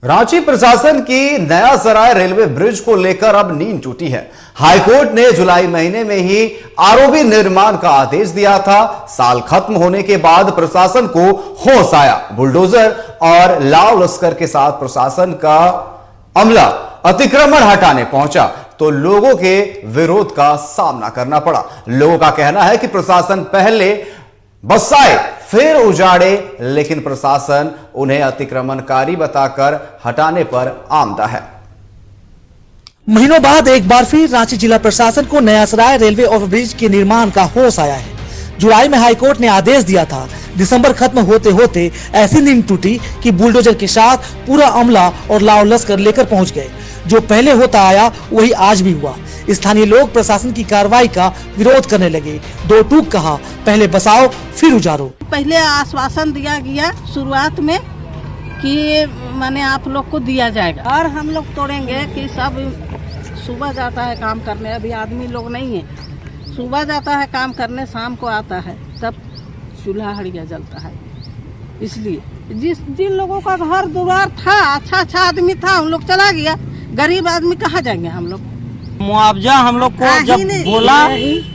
रांची प्रशासन की नया सराय रेलवे ब्रिज को लेकर अब नींद टूटी है। हाईकोर्ट ने जुलाई महीने में ही आरओबी निर्माण का आदेश दिया था। साल खत्म होने के बाद प्रशासन को होश आया। बुलडोजर और लाव लश्कर के साथ प्रशासन का अमला अतिक्रमण हटाने पहुंचा तो लोगों के विरोध का सामना करना पड़ा। लोगों का कहना है कि प्रशासन पहले बसाए फिर उजाड़े, लेकिन प्रशासन उन्हें अतिक्रमणकारी बताकर हटाने पर आमदा है। महीनों बाद एक बार फिर रांची जिला प्रशासन को नया सराय रेलवे ओवरब्रिज के निर्माण का होश आया है। जुलाई में हाईकोर्ट ने आदेश दिया था। दिसंबर खत्म होते होते ऐसी नींद टूटी कि बुलडोजर के साथ पूरा अमला और लाव लश्कर लेकर पहुंच गए। जो पहले होता आया वही आज भी हुआ। स्थानीय लोग प्रशासन की कार्रवाई का विरोध करने लगे। दो टूक कहा, पहले बसाओ फिर उजारो। पहले आश्वासन दिया गया शुरुआत में कि माने आप लोग को दिया जाएगा और हम लोग तोड़ेंगे कि सब सुबह जाता है काम करने, अभी आदमी लोग नहीं है, सुबह जाता है काम करने, शाम को आता है, तब चूल्हा हड़िया जलता है। इसलिए जिन लोगों का घर द्वार था, अच्छा आदमी था, उन लोग चला गया। गरीब आदमी कहाँ जाएंगे हम लोग? मुआवजा हम लोग को जब बोला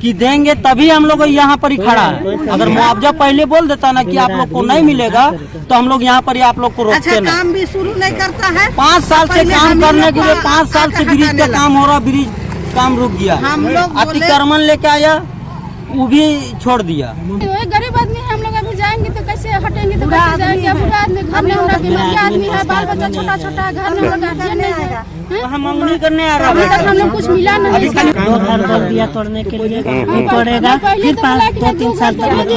कि देंगे तभी हम लोग यहाँ पर ही खड़ा है। अगर मुआवजा पहले बोल देता ना कि आप लोग को नहीं मिलेगा तो हम लोग यहाँ पर ही आप लोग को रोकते नहीं। काम भी शुरू नहीं करता है। 5 साल से काम करने के लिए 5 साल से ब्रिज का काम हो रहा, ब्रिज काम रुक गया। हम लोग अतिक्रमण लेके आया, वो भी छोड़ दिया। गरीब आदमी है, हम लोग अभी जाएंगे तो कैसे हटेंगे, तो कैसे जाएंगे? बुढ़ा आदमी, घर में हमरा बीमारी आदमी है, बाल बच्चा छोटा छोटा, घर में हम गार्जियन नहीं है। हम मंगनी करने आ रहा अभी तक हम लोग कुछ मिला नहीं। कर दिया तोड़ने के लिए तोड़ेगा, फिर 2-3 साल तक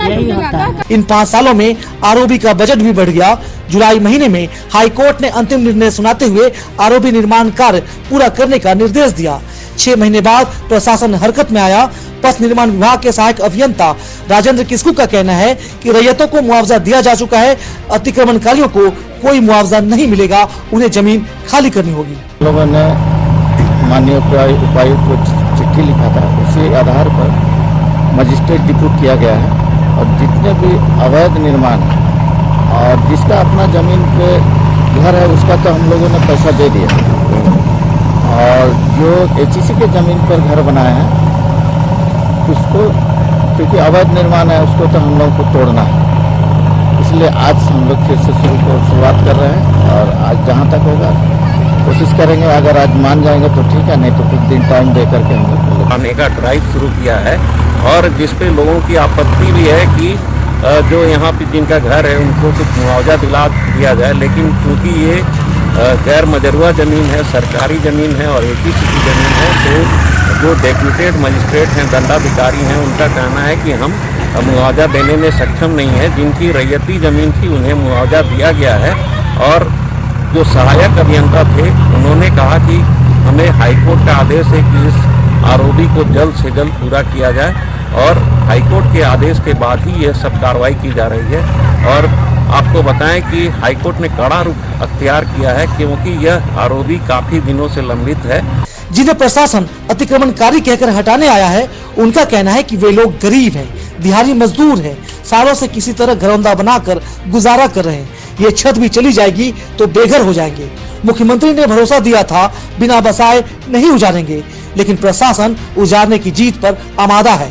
यही होता है। इन 5 सालों में आरओबी का बजट भी बढ़ गया। जुलाई महीने में हाईकोर्ट ने अंतिम निर्णय सुनाते हुए आरओबी निर्माण कार्य पूरा करने का निर्देश दिया। 6 महीने बाद प्रशासन हरकत में आया। पथ निर्माण विभाग के सहायक अभियंता राजेंद्र किस्कू का कहना है कि रैयतों को मुआवजा दिया जा चुका है। अतिक्रमणकारियों को कोई मुआवजा नहीं मिलेगा, उन्हें जमीन खाली करनी होगी। लोगों ने माननीय उपायुक्त को चिट्ठी लिखा था, उसी आधार पर मजिस्ट्रेट डिप्यूट किया गया है और जितने भी अवैध निर्माण और जिसका अपना जमीन पे घर है उसका तो हम लोगों ने पैसा दे दिया और जो एचईसी के जमीन पर घर बनाए हैं उसको, क्योंकि अवैध निर्माण है, उसको तो हम लोग को तोड़ना है। इसलिए आज हम लोग फिर से शुरुआत कर रहे हैं और आज जहाँ तक होगा कोशिश करेंगे। अगर आज मान जाएंगे तो ठीक है, नहीं तो कुछ दिन टाइम दे करके हम लोग आने का ड्राइव शुरू किया है और जिसपे लोगों की आपत्ति भी है कि जो यहाँ पे जिनका घर है उनको कुछ मुआवजा दिला दिया जाए, लेकिन क्योंकि ये गैर मजरूआ ज़मीन है, सरकारी ज़मीन है और एचईसी की ज़मीन है, तो जो डेप्यूटेड मजिस्ट्रेट हैं, दंडाधिकारी हैं, उनका कहना है कि हम मुआवजा देने में सक्षम नहीं है। जिनकी रैयती ज़मीन थी उन्हें मुआवजा दिया गया है और जो सहायक अभियंता थे उन्होंने कहा कि हमें हाईकोर्ट का आदेश है कि इस आरओबी को जल्द से जल्द पूरा किया जाए और हाईकोर्ट के आदेश के बाद ही यह सब कार्रवाई की जा रही है। और आपको बताएं कि हाईकोर्ट ने कड़ा रुख अख्तियार किया है क्योंकि यह आरओबी काफ़ी दिनों से लंबित है। जिन्हें प्रशासन अतिक्रमणकारी कहकर हटाने आया है, उनका कहना है कि वे लोग गरीब हैं, दिहाड़ी मजदूर हैं, सालों से किसी तरह घरौंदा बनाकर गुजारा कर रहे हैं। ये छत भी चली जाएगी तो बेघर हो जाएंगे। मुख्यमंत्री ने भरोसा दिया था बिना बसाए नहीं उजाड़ेंगे, लेकिन प्रशासन उजाड़ने की जीत पर आमादा है।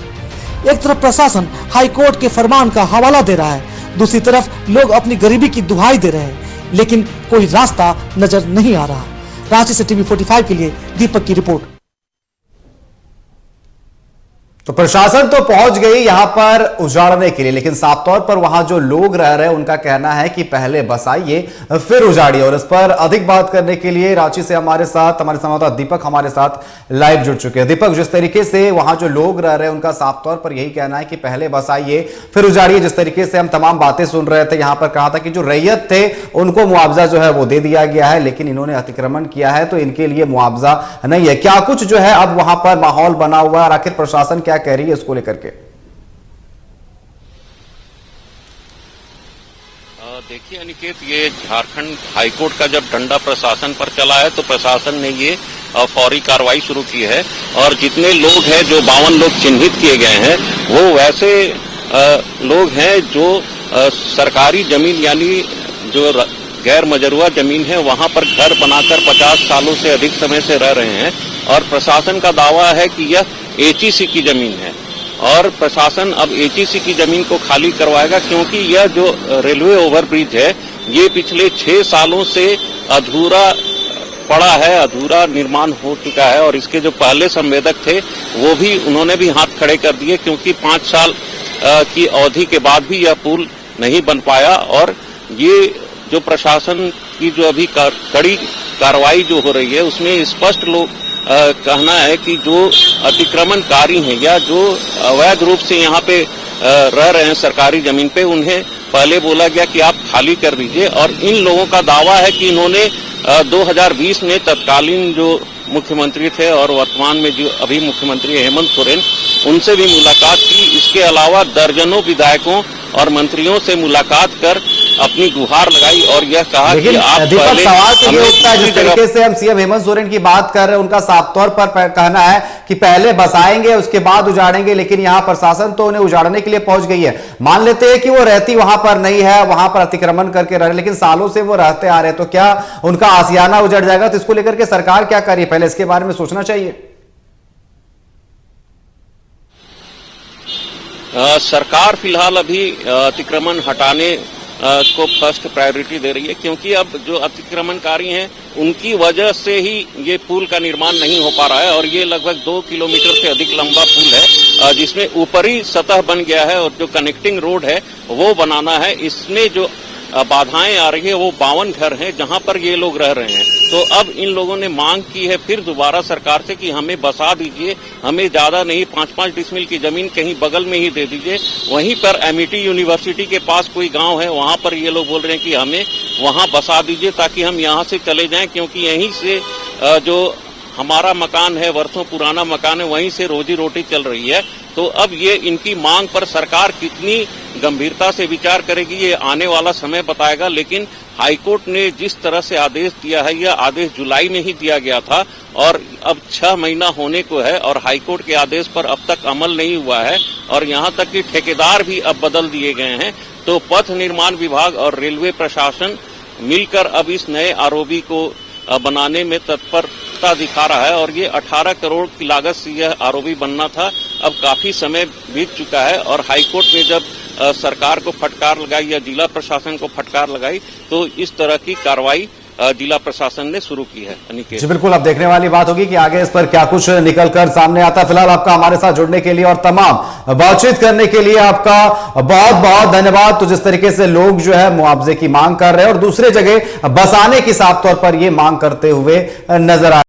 एक तरफ प्रशासन हाईकोर्ट के फरमान का हवाला दे रहा है, दूसरी तरफ लोग अपनी गरीबी की दुहाई दे रहे हैं, लेकिन कोई रास्ता नजर नहीं आ रहा। रांची से टीवी 45 के लिए दीपक की रिपोर्ट। तो प्रशासन तो पहुंच गई यहां पर उजाड़ने के लिए, लेकिन साफ तौर पर वहां जो लोग रह रहे हैं उनका कहना है कि पहले बसाइए फिर उजाड़िए। और इस पर अधिक बात करने के लिए रांची से हमारे संवाददाता दीपक हमारे साथ लाइव जुड़ चुके हैं। दीपक, जिस तरीके से वहां जो लोग रह रहे हैं उनका साफ तौर पर यही कहना है कि पहले बसाइए फिर उजाड़िए। जिस तरीके से हम तमाम बातें सुन रहे थे, यहां पर कहा था कि जो रैयत थे उनको मुआवजा जो है वो दे दिया गया है, लेकिन इन्होंने अतिक्रमण किया है तो इनके लिए मुआवजा नहीं है। क्या कुछ जो है अब वहां पर माहौल बना हुआ है और आखिर प्रशासन क्या कह रही है इसको लेकर के? देखिए अनिकेत, ये झारखंड हाईकोर्ट का जब डंडा प्रशासन पर चला है तो प्रशासन ने ये फौरी कार्रवाई शुरू की है और जितने लोग हैं, जो 52 लोग चिन्हित किए गए हैं, वो वैसे लोग हैं जो सरकारी जमीन यानी जो गैर मजरूआ जमीन है वहां पर घर बनाकर 50 सालों से अधिक समय से रह रहे हैं और प्रशासन का दावा है कि यह एचईसी की जमीन है और प्रशासन अब एचईसी की जमीन को खाली करवाएगा क्योंकि यह जो रेलवे ओवरब्रिज है ये पिछले 6 सालों से अधूरा पड़ा है, अधूरा निर्माण हो चुका है और इसके जो पहले संवेदक थे वो भी उन्होंने भी हाथ खड़े कर दिए क्योंकि 5 साल की अवधि के बाद भी यह पुल नहीं बन पाया और ये जो प्रशासन की जो अभी कड़ी कार्रवाई जो हो रही है उसमें स्पष्ट लोग कहना है कि जो अतिक्रमणकारी हैं या जो अवैध रूप से यहाँ पे रह रहे हैं सरकारी जमीन पे उन्हें पहले बोला गया कि आप खाली कर दीजिए और इन लोगों का दावा है कि इन्होंने 2020 में तत्कालीन जो मुख्यमंत्री थे और वर्तमान में जो अभी मुख्यमंत्री हेमंत सोरेन उनसे भी मुलाकात की। इसके अलावा दर्जनों विधायकों और मंत्रियों से मुलाकात कर अपनी गुहार लगाई और यह कहा कि आप दीपक सवाल तो ये उठता है जिस तरीके से हम सीएम हेमंत सोरेन की बात कर रहे हैं उनका साफ तौर पर कहना है कि पहले बसाएंगे उसके बाद उजाड़ेंगे, लेकिन यहां प्रशासन तो उन्हें उजाड़ने के लिए पहुंच गई है। मान लेते हैं कि वो रहती वहां पर नहीं है, वहां पर अतिक्रमण करके रह रहे, लेकिन सालों से वो रहते आ रहे हैं, तो क्या उनका आशियाना उजड़ जाएगा? तो इसको लेकर के सरकार क्या करिए, पहले इसके बारे में सोचना चाहिए। सरकार फिलहाल अभी अतिक्रमण हटाने को फर्स्ट प्रायोरिटी दे रही है क्योंकि अब जो अतिक्रमणकारी हैं उनकी वजह से ही ये पुल का निर्माण नहीं हो पा रहा है और ये लगभग 2 किलोमीटर से अधिक लंबा पुल है जिसमें ऊपरी सतह बन गया है और जो कनेक्टिंग रोड है वो बनाना है। इसमें जो बाधाएं आ रही है वो 52 घर हैं जहां पर ये लोग रह रहे हैं। तो अब इन लोगों ने मांग की है फिर दोबारा सरकार से कि हमें बसा दीजिए, हमें ज्यादा नहीं 5-5 डिसमिल की जमीन कहीं बगल में ही दे दीजिए। वहीं पर एमिटी यूनिवर्सिटी के पास कोई गांव है वहां पर ये लोग बोल रहे हैं कि हमें वहां बसा दीजिए ताकि हम यहाँ से चले जाएं क्योंकि यहीं से जो हमारा मकान है, वर्षों पुराना मकान है, वहीं से रोजी रोटी चल रही है। तो अब ये इनकी मांग पर सरकार कितनी गंभीरता से विचार करेगी ये आने वाला समय बताएगा। लेकिन हाईकोर्ट ने जिस तरह से आदेश दिया है यह आदेश जुलाई में ही दिया गया था और अब 6 महीना होने को है और हाईकोर्ट के आदेश पर अब तक अमल नहीं हुआ है और यहाँ तक कि ठेकेदार भी अब बदल दिए गए हैं। तो पथ निर्माण विभाग और रेलवे प्रशासन मिलकर अब इस नए आरओबी को बनाने में तत्परता दिखा रहा है और ये 18 करोड़ की लागत से यह आरओबी बनना था। अब काफी समय बीत चुका है और हाईकोर्ट ने जब सरकार को फटकार लगाई या जिला प्रशासन को फटकार लगाई तो इस तरह की कार्रवाई जिला प्रशासन ने शुरू की है। अनिकेत जी बिल्कुल, अब देखने वाली बात होगी कि आगे इस पर क्या कुछ निकलकर सामने आता है। फिलहाल आपका हमारे साथ जुड़ने के लिए और तमाम बातचीत करने के लिए आपका बहुत बहुत धन्यवाद। तो जिस तरीके से लोग जो है मुआवजे की मांग कर रहे हैं और दूसरे जगह बसाने की साफ तौर पर ये मांग करते हुए नजर आ